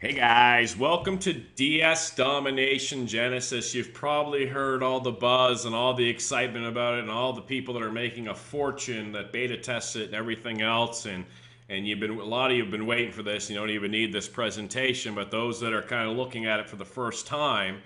Hey guys, welcome to DS Domination Genesis. You've probably heard all the buzz and all the excitement about it and all the people that are making a fortune that beta test it and everything else and a lot of you have been waiting for this. You don't even need this presentation, but those that are kind of looking at it for the first time,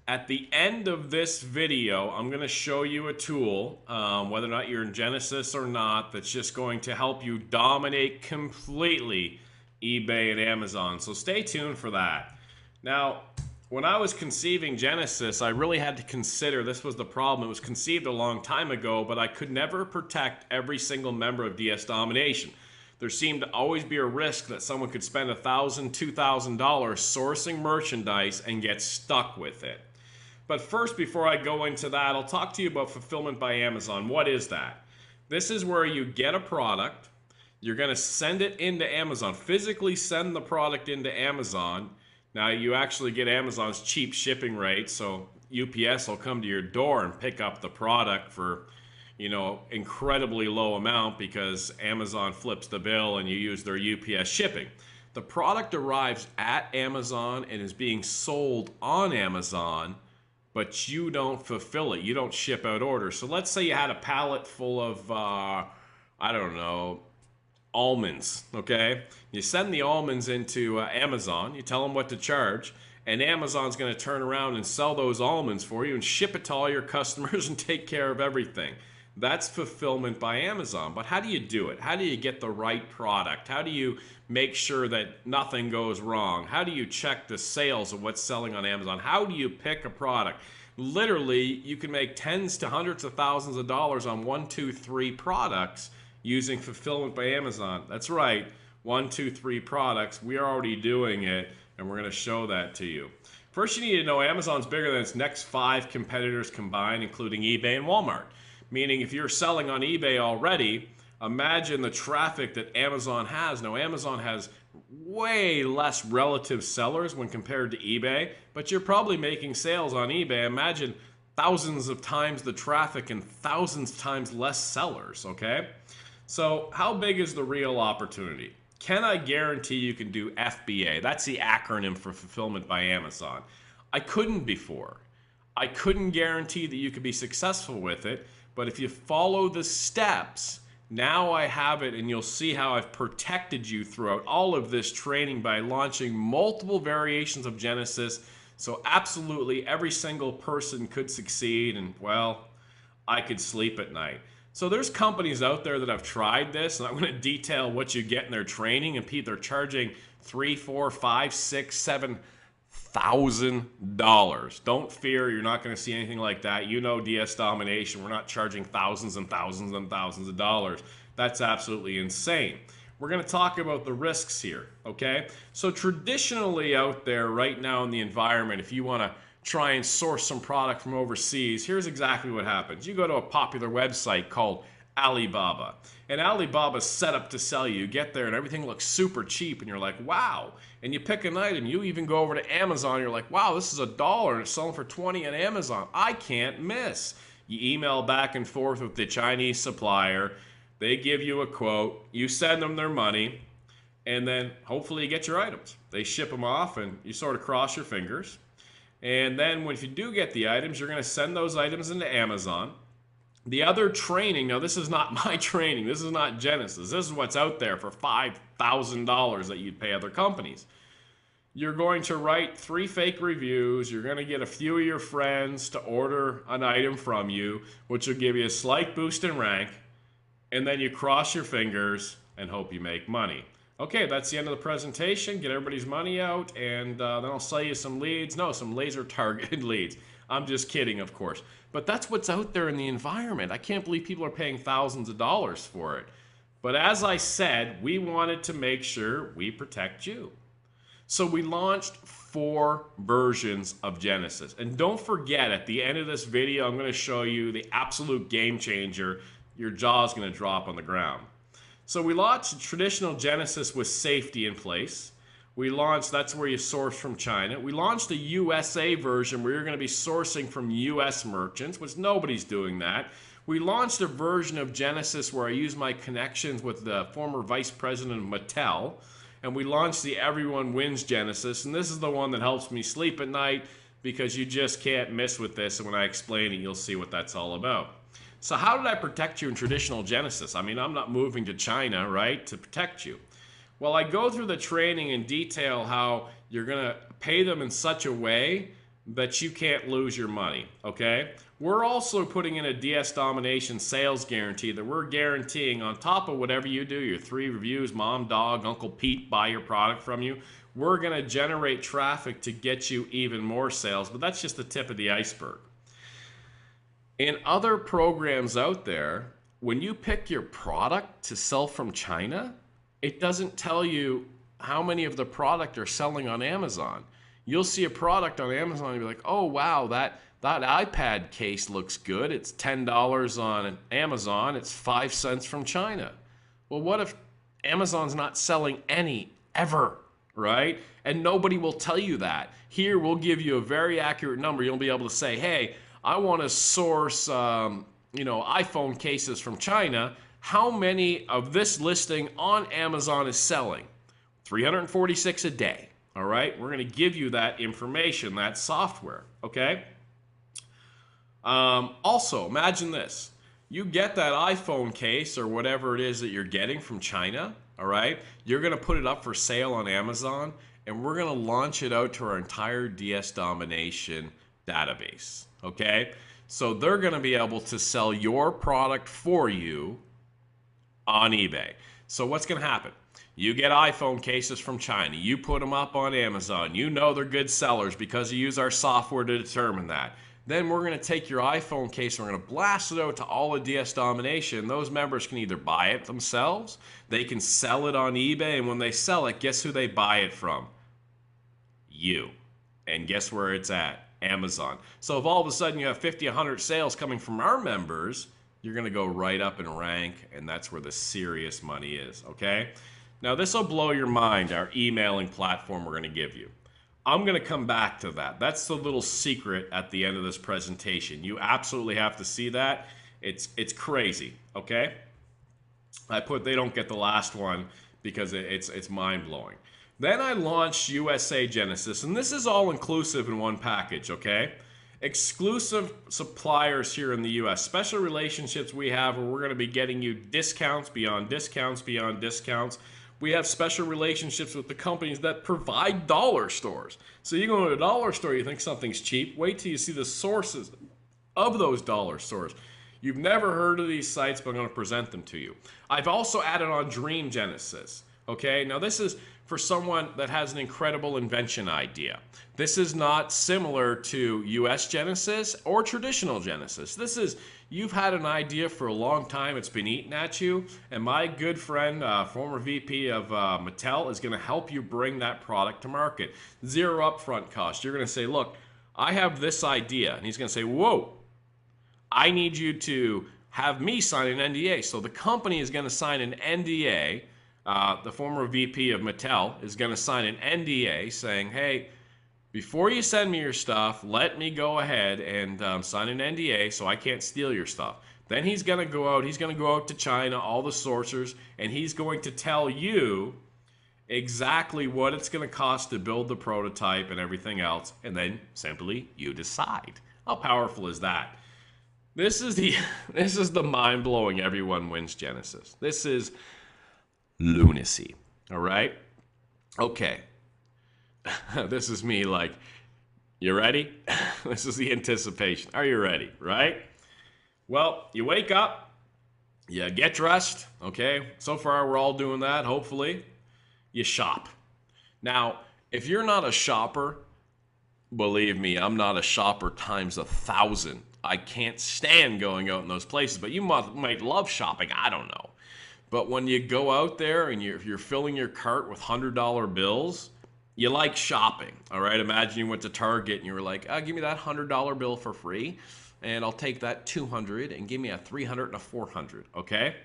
at the end of this video, I'm going to show you a tool, whether or not you're in Genesis or not, that's just going to help you dominate completely eBay and Amazon. So stay tuned for that. Now, when I was conceiving Genesis, I really had to consider, this was the problem. It was conceived a long time ago, but I could never protect every single member of DS Domination. There seemed to always be a risk that someone could spend $1,000, $2,000 sourcing merchandise and get stuck with it. But first, before I go into that, I'll talk to you about Fulfillment by Amazon. What is that? This is where you get a product, you're going to send it into Amazon, physically send the product into Amazon. Now, you actually get Amazon's cheap shipping rate, so UPS will come to your door and pick up the product for, incredibly low amount because Amazon flips the bill and you use their UPS shipping. The product arrives at Amazon and is being sold on Amazon, but you don't fulfill it. You don't ship out orders. So let's say you had a pallet full of, almonds, okay? You send the almonds into Amazon, you tell them what to charge, and Amazon's going to turn around and sell those almonds for you and ship it to all your customers and take care of everything. That's fulfillment by Amazon. But how do you do it? How do you get the right product? How do you make sure that nothing goes wrong? How do you check the sales of what's selling on Amazon? How do you pick a product? Literally, you can make tens to hundreds of thousands of dollars on 1, 2, 3 products using Fulfillment by Amazon. That's right, 1, 2, 3 products. We are already doing it, and we're going to show that to you. First, you need to know Amazon's bigger than its next 5 competitors combined, including eBay and Walmart. Meaning, if you're selling on eBay already, imagine the traffic that Amazon has. Now, Amazon has way less relative sellers when compared to eBay, but you're probably making sales on eBay. Imagine thousands of times the traffic and thousands times less sellers, okay? So how big is the real opportunity? Can I guarantee you can do FBA? That's the acronym for Fulfillment by Amazon. I couldn't before. I couldn't guarantee that you could be successful with it, but if you follow the steps, now I have it, and you'll see how I've protected you throughout all of this training by launching multiple variations of Genesis. So absolutely every single person could succeed, and well, I could sleep at night. So there's companies out there that have tried this, and I'm going to detail what you get in their training, and they're charging $3, $4, $5, $6, $7,000. Don't fear, you're not going to see anything like that. You know DS Domination, we're not charging thousands and thousands and thousands of dollars. That's absolutely insane. We're going to talk about the risks here, okay? So traditionally out there right now in the environment, if you want to try and source some product from overseas, here's exactly what happens. You go to a popular website called Alibaba, and Alibaba's set up to sell you. You get there and everything looks super cheap and you're like, wow. And you pick an item, you even go over to Amazon, you're like, wow, this is $1 and it's selling for 20 on Amazon. I can't miss. You email back and forth with the Chinese supplier, they give you a quote, you send them their money, and then hopefully you get your items. They ship them off and you sort of cross your fingers. And then if you do get the items, you're going to send those items into Amazon. The other training, now this is not my training, this is not Genesis, this is what's out there for $5,000 that you'd pay other companies. You're going to write 3 fake reviews, you're going to get a few of your friends to order an item from you, which will give you a slight boost in rank, and then you cross your fingers and hope you make money. Okay, that's the end of the presentation. Get everybody's money out, and then I'll sell you some leads. No, some laser-targeted leads. I'm just kidding, of course. But that's what's out there in the environment. I can't believe people are paying thousands of dollars for it. But as I said, we wanted to make sure we protect you. So we launched 4 versions of Genesis. And don't forget, at the end of this video, I'm going to show you the absolute game changer. Your jaw's going to drop on the ground. So we launched a traditional Genesis with safety in place. We launched, that's where you source from China. We launched a USA version where you're going to be sourcing from US merchants, which nobody's doing that. We launched a version of Genesis where I use my connections with the former vice president of Mattel. and we launched the Everyone Wins Genesis, and this is the one that helps me sleep at night because you just can't miss with this, and when I explain it, you'll see what that's all about. So how did I protect you in traditional Genesis? I mean, I'm not moving to China, right, to protect you. Well, I go through the training in detail how you're going to pay them in such a way that you can't lose your money, okay? We're also putting in a DS Domination sales guarantee that we're guaranteeing on top of whatever you do, your 3 reviews, mom, dog, Uncle Pete buy your product from you, we're going to generate traffic to get you even more sales, but that's just the tip of the iceberg. In other programs out there, when you pick your product to sell from China, it doesn't tell you how many of the product are selling on Amazon. You'll see a product on Amazon and be like, oh wow, that iPad case looks good. It's $10 on Amazon. It's 5 cents from China. Well, what if Amazon's not selling any ever, right? And nobody will tell you that. Here, we'll give you a very accurate number. You'll be able to say, hey, I want to source, iPhone cases from China. How many of this listing on Amazon is selling? 346 a day. All right, we're going to give you that information, that software. Okay. Also, imagine this: you get that iPhone case or whatever it is that you're getting from China. All right, you're going to put it up for sale on Amazon, and we're going to launch it out to our entire DS Domination database. Okay, so they're going to be able to sell your product for you on eBay. So what's going to happen? You get iPhone cases from China. You put them up on Amazon. You know they're good sellers because you use our software to determine that. Then we're going to take your iPhone case and we're going to blast it out to all of DS Domination. Those members can either buy it themselves, they can sell it on eBay, and when they sell it, guess who they buy it from? You. And guess where it's at? Amazon. So if all of a sudden you have 50, 100 sales coming from our members, you're going to go right up in rank, and that's where the serious money is, okay? Now this will blow your mind, our emailing platform we're going to give you. I'm going to come back to that. That's the little secret at the end of this presentation. You absolutely have to see that. It's crazy, okay? They don't get the last one because it's mind-blowing. Then I launched USA Genesis, and this is all inclusive in one package, okay? Exclusive suppliers here in the US, special relationships we have where we're going to be getting you discounts beyond discounts beyond discounts. We have special relationships with the companies that provide dollar stores. So you go to a dollar store, you think something's cheap. Wait till you see the sources of those dollar stores. You've never heard of these sites, but I'm going to present them to you. I've also added on Dream Genesis. Okay, now this is for someone that has an incredible invention idea. This is not similar to US Genesis or traditional Genesis. This is, you've had an idea for a long time, it's been eating at you, and my good friend, former VP of Mattel, is going to help you bring that product to market. Zero upfront cost. You're going to say, look, I have this idea, and he's going to say, whoa, I need you to have me sign an NDA. So the company is going to sign an NDA. The former VP of Mattel is going to sign an NDA saying, hey, before you send me your stuff, let me go ahead and sign an NDA so I can't steal your stuff. Then he's going to go out to China, all the sourcers, and he's going to tell you exactly what it's going to cost to build the prototype and everything else, and then simply you decide. How powerful is that? This is the mind-blowing Everyone Wins Genesis. This is lunacy. All right? Okay. This is me like, you ready? This is the anticipation. Are you ready? Right? Well, you wake up, you get dressed, okay? So far, we're all doing that, hopefully. You shop. Now, if you're not a shopper, believe me, I'm not a shopper times 1,000. I can't stand going out in those places, but you might love shopping. I don't know. But when you go out there and you're filling your cart with $100 bills, you like shopping, all right? Imagine you went to Target and you were like, give me that $100 bill for free, and I'll take that $200 and give me a $300 and a $400, okay?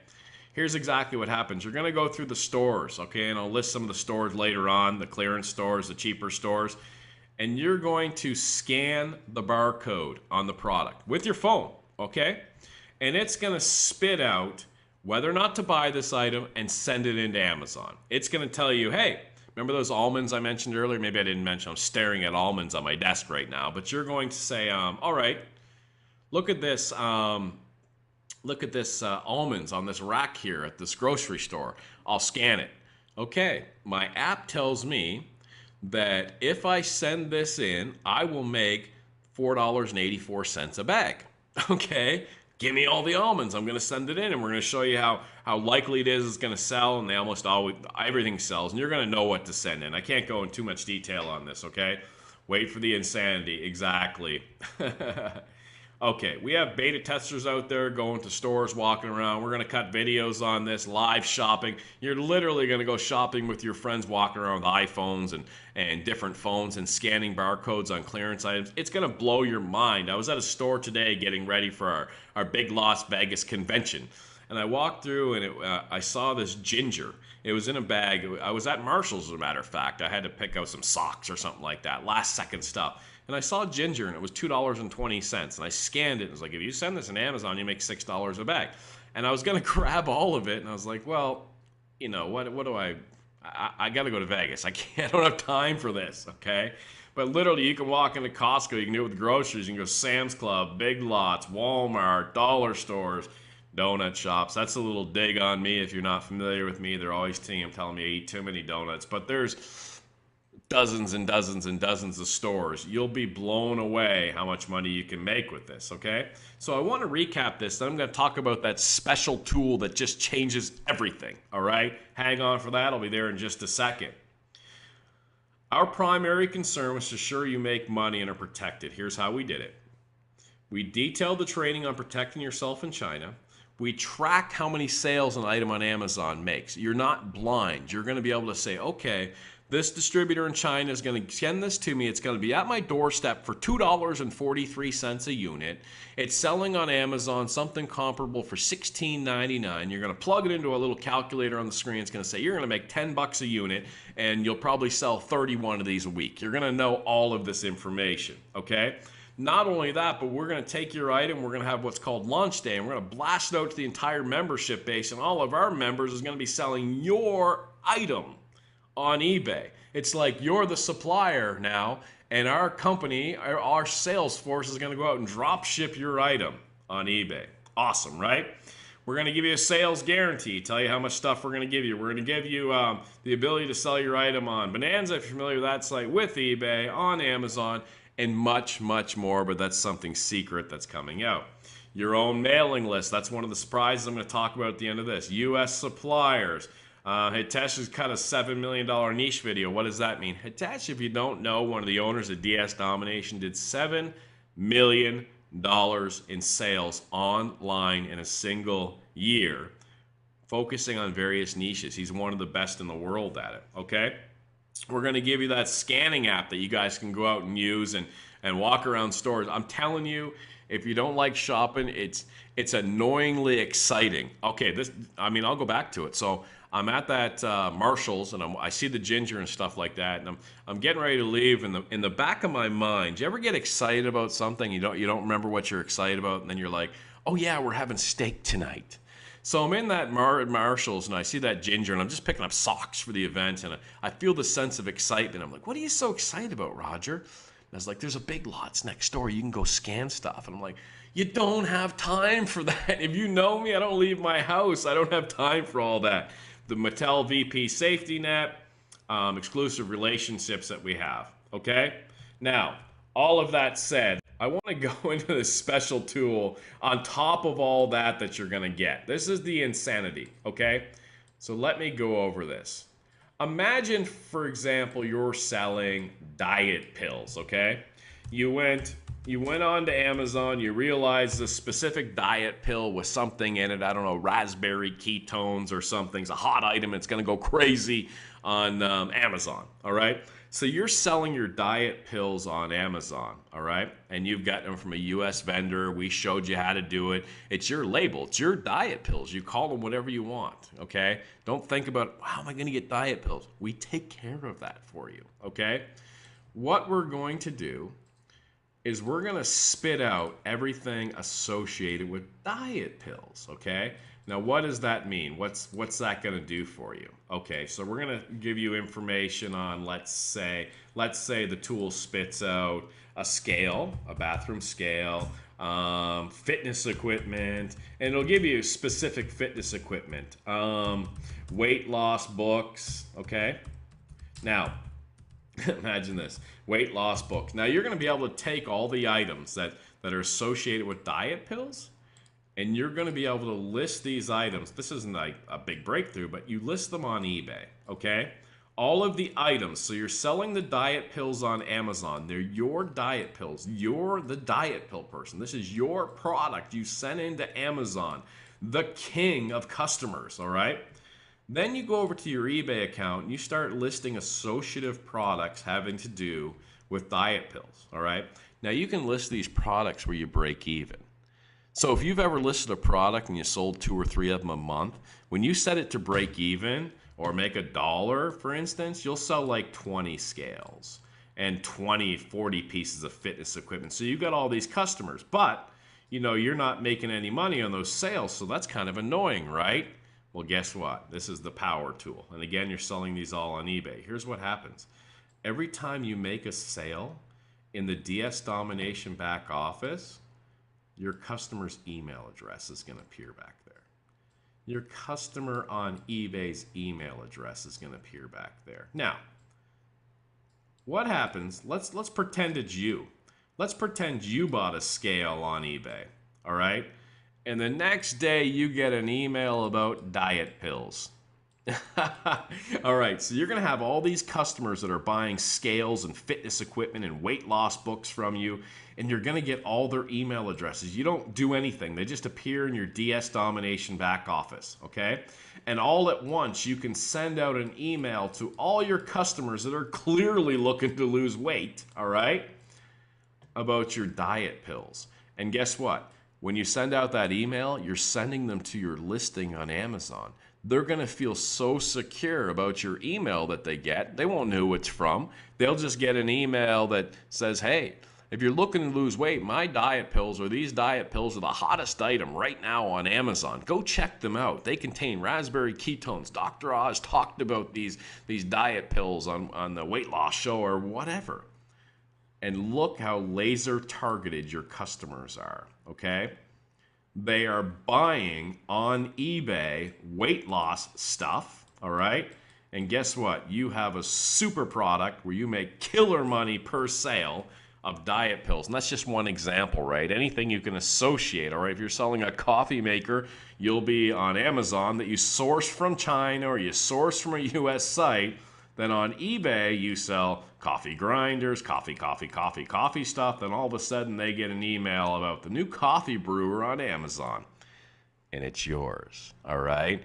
Here's exactly what happens. You're going to go through the stores, okay? And I'll list some of the stores later on, the clearance stores, the cheaper stores, and you're going to scan the barcode on the product with your phone, okay? And it's going to spit out whether or not to buy this item, and send it into Amazon. It's going to tell you, hey, remember those almonds I mentioned earlier? Maybe I didn't mention. I'm staring at almonds on my desk right now. But you're going to say, all right, look at this. Look at this almonds on this rack here at this grocery store. I'll scan it. Okay, my app tells me that if I send this in, I will make $4.84 a bag. Okay, give me all the almonds. I'm going to send it in, and we're going to show you how likely it is it's going to sell, and they almost always, everything sells, and you're going to know what to send in. I can't go in too much detail on this, okay? Wait for the insanity. Exactly. Okay, we have beta testers out there going to stores, walking around. We're going to cut videos on this, live shopping. You're literally going to go shopping with your friends, walking around with iPhones and different phones and scanning barcodes on clearance items. It's going to blow your mind. I was at a store today getting ready for our big Las Vegas convention. And I walked through and I saw this ginger. It was in a bag. I was at Marshall's, as a matter of fact. I had to pick out some socks or something like that, last second stuff. And I saw ginger, and it was $2.20. And I scanned it. It was like, if you send this on Amazon, you make $6 a bag. And I was going to grab all of it. And I was like, well, you know, what do I got to go to Vegas. I don't have time for this, okay? But literally, you can walk into Costco. You can do it with groceries. You can go Sam's Club, Big Lots, Walmart, dollar stores, donut shops. That's a little dig on me. If you're not familiar with me, they're always telling me I eat too many donuts. But there's dozens and dozens and dozens of stores. You'll be blown away how much money you can make with this, okay? So I want to recap this, then I'm going to talk about that special tool that just changes everything, all right? Hang on for that. I'll be there in just a second. Our primary concern was to ensure you make money and are protected. Here's how we did it. We detailed the training on protecting yourself in China. We track how many sales an item on Amazon makes. You're not blind. You're going to be able to say, okay, this distributor in China is going to send this to me. It's going to be at my doorstep for $2.43 a unit. It's selling on Amazon, something comparable for $16.99. You're going to plug it into a little calculator on the screen. It's going to say you're going to make $10 a unit, and you'll probably sell 31 of these a week. You're going to know all of this information, okay? Not only that, but we're going to take your item, we're going to have what's called launch day, and we're going to blast it out to the entire membership base, and all of our members is going to be selling your item on eBay. It's like you're the supplier now, and our company, our sales force is going to go out and drop ship your item on eBay. Awesome, right? We're going to give you a sales guarantee, tell you how much stuff we're going to give you. We're going to give you the ability to sell your item on Bonanza, if you're familiar with that site, with eBay, on Amazon, and much, much more, but that's something secret that's coming out. Your own mailing list, that's one of the surprises I'm going to talk about at the end of this. U.S. suppliers. Hitesh has cut a $7 million niche video. What does that mean? Hitesh, if you don't know, one of the owners of DS Domination did $7 million in sales online in a single year, focusing on various niches. He's one of the best in the world at it, okay? We're going to give you that scanning app that you guys can go out and use and walk around stores. I'm telling you, if you don't like shopping, it's annoyingly exciting. Okay, I'll go back to it. So I'm at that Marshall's, and I see the ginger and stuff like that, and I'm getting ready to leave. And in the back of my mind, do you ever get excited about something you don't remember what you're excited about, and then you're like, oh yeah, we're having steak tonight. So I'm in that Marshall's, and I see that ginger, and I'm just picking up socks for the event, and I feel the sense of excitement. I'm like, what are you so excited about, Roger? And I was like, there's a Big Lots next door. You can go scan stuff. And I'm like, you don't have time for that. If you know me, I don't leave my house. I don't have time for all that. The Mattel VP safety net, exclusive relationships that we have, okay? Now, all of that said, I want to go into this special tool on top of all that you're going to get. This is the insanity, okay? So let me go over this. Imagine, for example, you're selling diet pills, okay? You went on to Amazon, you realized a specific diet pill with something in it, I don't know, raspberry ketones or something. It's a hot item, it's going to go crazy on Amazon, all right? So you're selling your diet pills on Amazon, all right? And you've got them from a U.S. vendor. We showed you how to do it. It's your label. It's your diet pills. You call them whatever you want, okay? Don't think about, how am I going to get diet pills? We take care of that for you, okay? What we're going to do is we're going to spit out everything associated with diet pills, okay? Now, what does that mean? What's that going to do for you? Okay, so we're going to give you information on, let's say the tool spits out a scale, a bathroom scale, fitness equipment, and it'll give you specific fitness equipment, weight loss books. Okay, now imagine this, weight loss books. Now you're going to be able to take all the items that are associated with diet pills, and you're going to be able to list these items. This isn't like a big breakthrough, but you list them on eBay, okay? All of the items. So you're selling the diet pills on Amazon. They're your diet pills. You're the diet pill person. This is your product you sent into Amazon, the king of customers, all right? Then you go over to your eBay account and you start listing associative products having to do with diet pills, all right? Now you can list these products where you break even. So if you've ever listed a product and you sold 2 or 3 of them a month, when you set it to break even or make $1, for instance, you'll sell like 20 scales and 20, 40 pieces of fitness equipment. So you've got all these customers, but you're not making any money on those sales. So that's kind of annoying, right? Well, guess what? This is the power tool. And again, you're selling these all on eBay. Here's what happens. Every time you make a sale in the DS Domination back office, your customer's email address is going to appear back there. Your customer on eBay's email address is going to appear back there. Now, what happens? Let's pretend it's you. Let's pretend you bought a scale on eBay, all right? And the next day you get an email about diet pills. All right, so you're going to have all these customers that are buying scales and fitness equipment and weight loss books from you, and you're going to get all their email addresses. You don't do anything. They just appear in your DS Domination back office, okay? And all at once, you can send out an email to all your customers that are clearly looking to lose weight, all right, about your diet pills. And guess what? When you send out that email, you're sending them to your listing on Amazon. They're going to feel so secure about your email that they get. They won't know who it's from. They'll just get an email that says, hey, if you're looking to lose weight, my diet pills or these diet pills are the hottest item right now on Amazon. Go check them out. They contain raspberry ketones. Dr. Oz talked about these diet pills on the weight loss show or whatever. And look how laser targeted your customers are, okay? They are buying on eBay weight loss stuff, all right? And guess what? You have a super product where you make killer money per sale of diet pills. And that's just one example, right? Anything you can associate, all right? If you're selling a coffee maker, you'll be on Amazon that you source from China or you source from a US site. Then on eBay, you sell coffee grinders, coffee stuff. Then all of a sudden, they get an email about the new coffee brewer on Amazon. And it's yours, all right?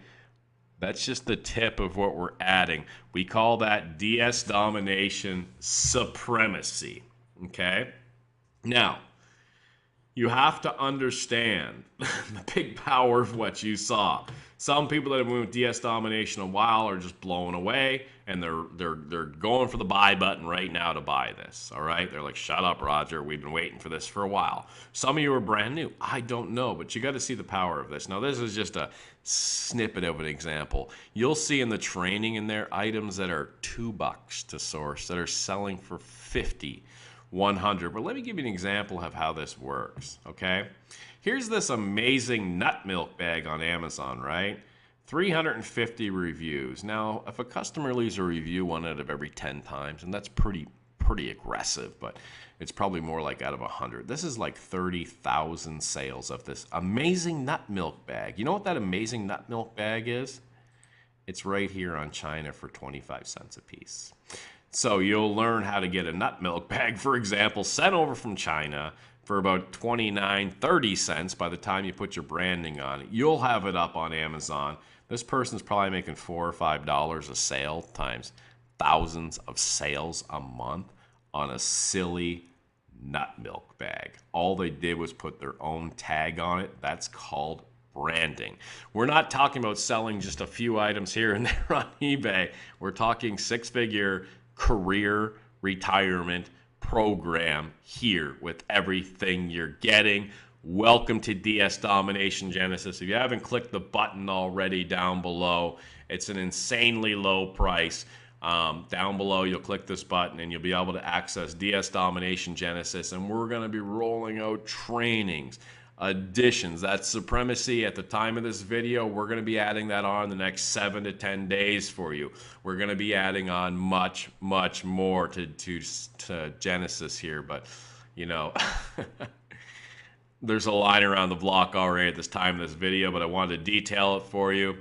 That's just the tip of what we're adding. We call that DS Domination supremacy, okay? Now, you have to understand the big power of what you saw. Some people that have been with DS Domination a while are just blown away, and they're going for the buy button right now to buy this, all right? They're like, shut up, Roger. We've been waiting for this for a while. Some of you are brand new. I don't know, but you got to see the power of this. Now, this is just a snippet of an example. You'll see in the training in there items that are $2 to source that are selling for 50, 100. But let me give you an example of how this works, okay? Here's this amazing nut milk bag on Amazon, right? 350 reviews. Now, if a customer leaves a review 1 out of every 10 times, and that's pretty aggressive, but it's probably more like out of 100. This is like 30,000 sales of this amazing nut milk bag. You know what that amazing nut milk bag is? It's right here on China for 25 cents a piece. So you'll learn how to get a nut milk bag, for example, sent over from China for about 29, 30 cents by the time you put your branding on it. You'll have it up on Amazon. This person's probably making $4 or $5 a sale times thousands of sales a month on a silly nut milk bag. All they did was put their own tag on it. That's called branding. We're not talking about selling just a few items here and there on eBay. We're talking 6-figure career retirement program here with everything you're getting Welcome to DS Domination Genesis. If you haven't clicked the button already down below, it's an insanely low price. Down below, you'll click this button and you'll be able to access DS Domination Genesis, and we're going to be rolling out trainings, additions. That's Supremacy. At the time of this video, we're going to be adding that on the next 7 to 10 days for you. We're going to be adding on much more to Genesis here, but you know there's a line around the block already at this time of this video, but I wanted to detail it for you.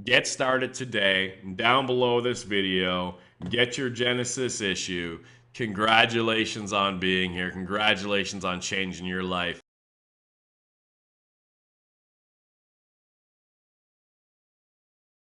Get started today. Down below this video, get your Genesis issue. Congratulations on being here. Congratulations on changing your life.